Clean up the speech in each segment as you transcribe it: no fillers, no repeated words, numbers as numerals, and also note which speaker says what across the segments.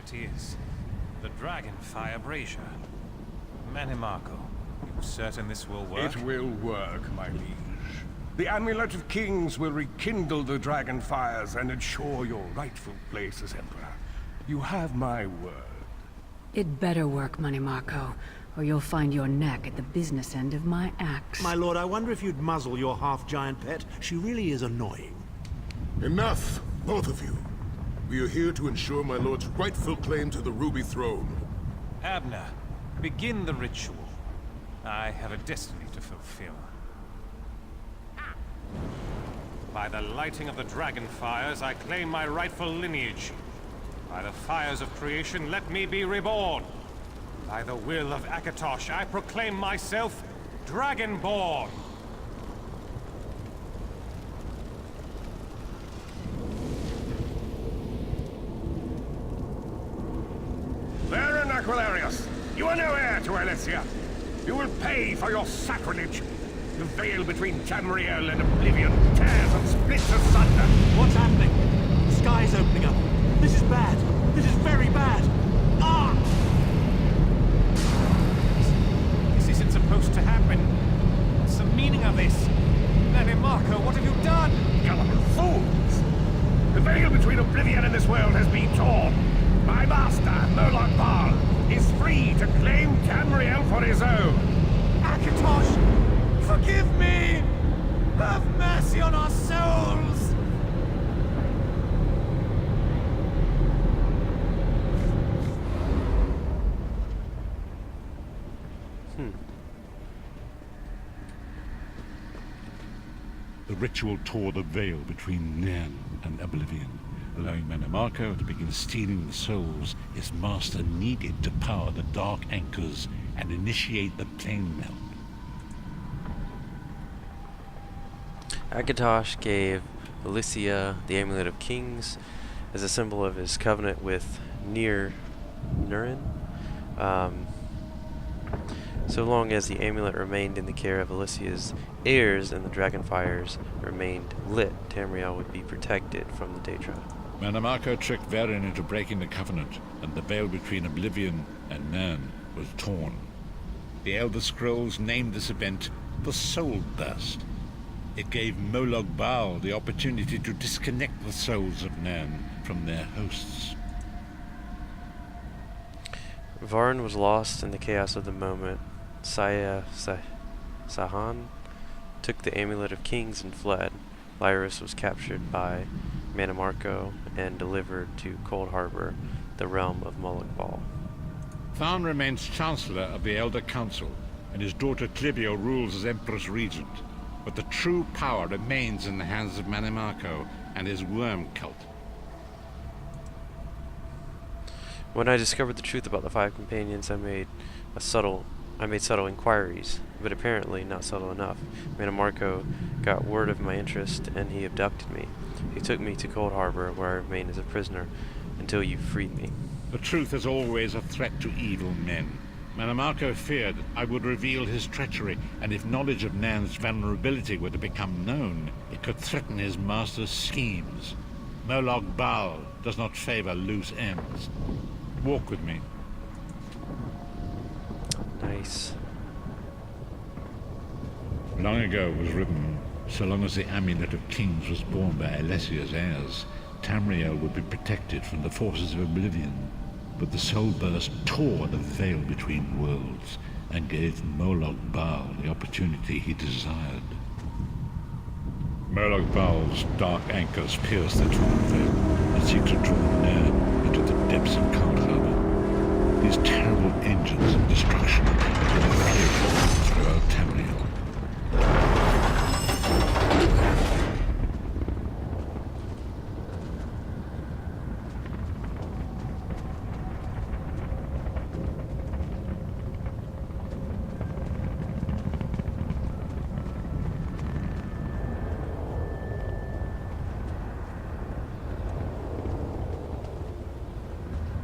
Speaker 1: it is. The Dragonfire Brazier. Manimarco, you certain this will work?
Speaker 2: It will work, my liege. The Amulet of Kings will rekindle the dragon fires and ensure your rightful place as Emperor. You have my word.
Speaker 3: It better work, Manimarco, or you'll find your neck at the business end of my axe.
Speaker 4: My lord, I wonder if you'd muzzle your half-giant pet. She really is annoying.
Speaker 5: Enough, both of you. We are here to ensure my lord's rightful claim to the Ruby Throne.
Speaker 1: Abner, begin the ritual. I have a destiny to fulfill. By the lighting of the dragon fires, I claim my rightful lineage. By the fires of creation, let me be reborn. By the will of Akatosh, I proclaim myself Dragonborn.
Speaker 2: Baron Aquilarius, you are no heir to Alesia. You will pay for your sacrilege. The veil between Tamriel and Oblivion tears and splits asunder.
Speaker 4: What's happening? The sky's opening up. This is bad. This is very bad. Ah!
Speaker 1: This isn't supposed to happen. What's the meaning of this? Manimarco, what have you done?
Speaker 2: Gullible fools! The veil between Oblivion and this world has been torn. My master, Moloch Baal, is free to claim Tamriel for his own.
Speaker 1: Akatosh! Forgive me! Have mercy on our souls!
Speaker 6: The ritual tore the veil between Nan and Oblivion, allowing Manimarco to begin stealing the souls his master needed to power the Dark Anchors and initiate the plane melt.
Speaker 7: Akatosh gave Alesia the Amulet of Kings as a symbol of his covenant with Nurin. So long as the amulet remained in the care of Alesia's heirs and the dragonfires remained lit, Tamriel would be protected from the Daedra.
Speaker 6: Manimarco tricked Varen into breaking the covenant, and the veil between Oblivion and Nan was torn. The Elder Scrolls named this event the Soul Burst. It gave Moloch Baal the opportunity to disconnect the souls of Nan from their hosts.
Speaker 7: Varn was lost in the chaos of the moment. Sahan took the Amulet of Kings and fled. Lyris was captured by Manimarco and delivered to Cold Harbor, the realm of Moloch Baal.
Speaker 6: Tharn remains Chancellor of the Elder Council, and his daughter Clivio rules as Empress Regent. But the true power remains in the hands of Manimarco and his worm cult.
Speaker 7: When I discovered the truth about the five companions, I made subtle inquiries, but apparently not subtle enough. Manimarco got word of my interest, and he abducted me. He took me to Cold Harbor, where I remained as a prisoner until you freed me.
Speaker 6: The truth is always a threat to evil men. Manimarco feared I would reveal his treachery, and if knowledge of Nan's vulnerability were to become known, it could threaten his master's schemes. Moloch Baal does not favor loose ends. Walk with me.
Speaker 7: Nice.
Speaker 6: Long ago was written, so long as the Amulet of Kings was borne by Alessia's heirs, Tamriel would be protected from the forces of Oblivion. But the Soul Burst tore the veil between worlds and gave Moloch Baal the opportunity he desired. Moloch Baal's dark anchors pierce the torn veil and seek to draw Nan into the depths of Cold Harbor. These terrible engines of destruction will appear throughout Tamriel.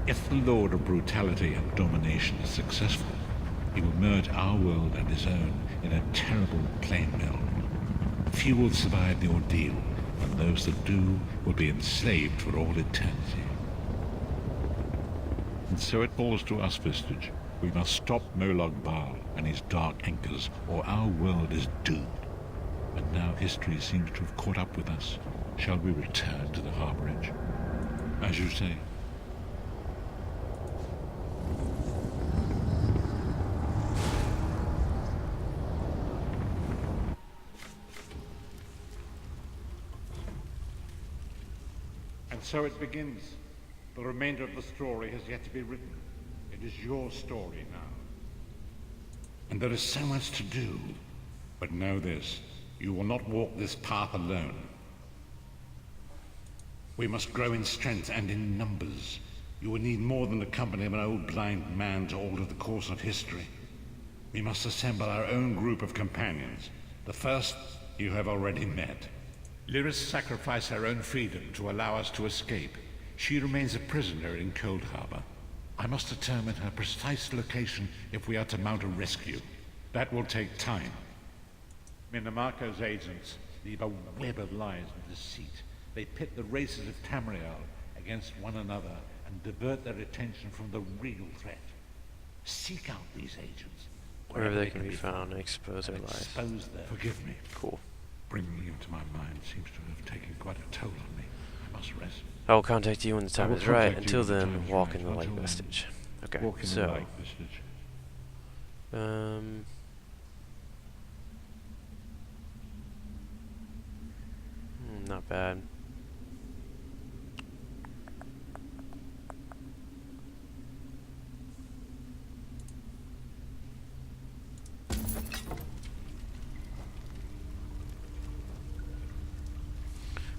Speaker 6: If the Lord of Brutality and Domination is successful, he will merge our world and his own in a terrible plane meld. Few will survive the ordeal, and those that do will be enslaved for all eternity. And so it falls to us, Vestige. We must stop Molag Bal and his dark anchors, or our world is doomed. And now history seems to have caught up with us. Shall we return to the Harborage? As you say. And so it begins. The remainder of the story has yet to be written. It is your story now. And there is so much to do. But know this, you will not walk this path alone. We must grow in strength and in numbers. You will need more than the company of an old blind man to alter the course of history. We must assemble our own group of companions. The first you have already met. Lyris sacrificed her own freedom to allow us to escape. She remains a prisoner in Cold Harbor. I must determine her precise location if we are to mount a rescue. That will take time. Minamarco's agents leave a web of lies and deceit. They pit the races of Tamriel against one another and divert their attention from the real threat. Seek out these agents.
Speaker 7: Wherever they can be found and expose their lies.
Speaker 6: Expose them. Forgive me.
Speaker 7: Cool.
Speaker 6: Bringing you to my mind seems to have taken quite a toll on me. I must rest.
Speaker 7: I will contact you when the time is right. Until then, walk in the light,
Speaker 6: Until then,
Speaker 7: Vestige. Okay,
Speaker 6: walk in the
Speaker 7: so
Speaker 6: light, Vestige.
Speaker 7: Not bad.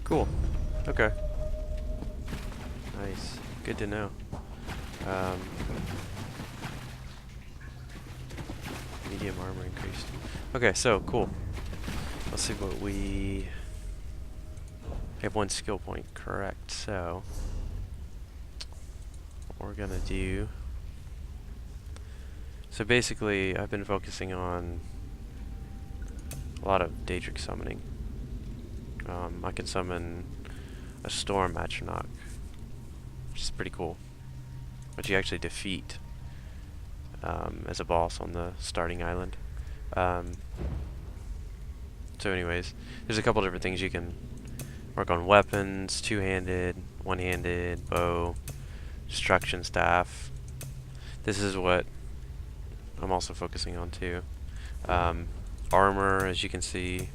Speaker 7: Cool. Okay. Nice. Good to know. Medium armor increased. Okay, so cool. Let's see what we have. One skill point, correct. So what we're gonna do. So basically, I've been focusing on a lot of Daedric summoning. I can summon a Storm Atronach, which is pretty cool. Which you actually defeat as a boss on the starting island. So anyways, there's a couple different things you can work on. Weapons, two-handed, one-handed, bow, destruction staff. This is what I'm also focusing on too. Armor, as you can see.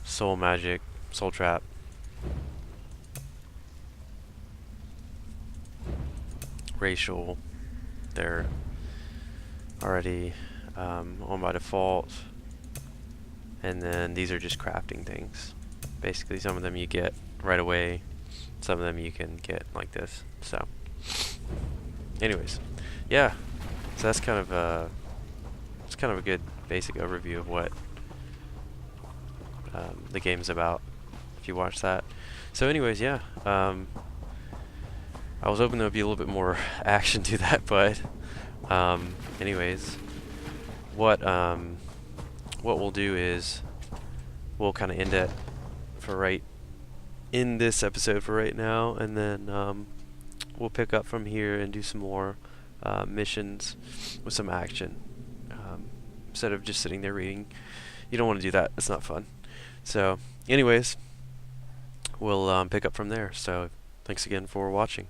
Speaker 7: Soul magic, soul trap. Racial, they're already on by default. And then these are just crafting things. Basically, some of them you get right away, some of them you can get like this. So, anyways, yeah. So that's kind of a good basic overview of what the game's about, if you watch that. So anyways, yeah, I was hoping there would be a little bit more action to that, but anyways, what we'll do is we'll kind of end it in this episode for right now, and then we'll pick up from here and do some more missions with some action, instead of just sitting there reading. You don't want to do that. It's not fun. So anyways, we'll pick up from there. So thanks again for watching.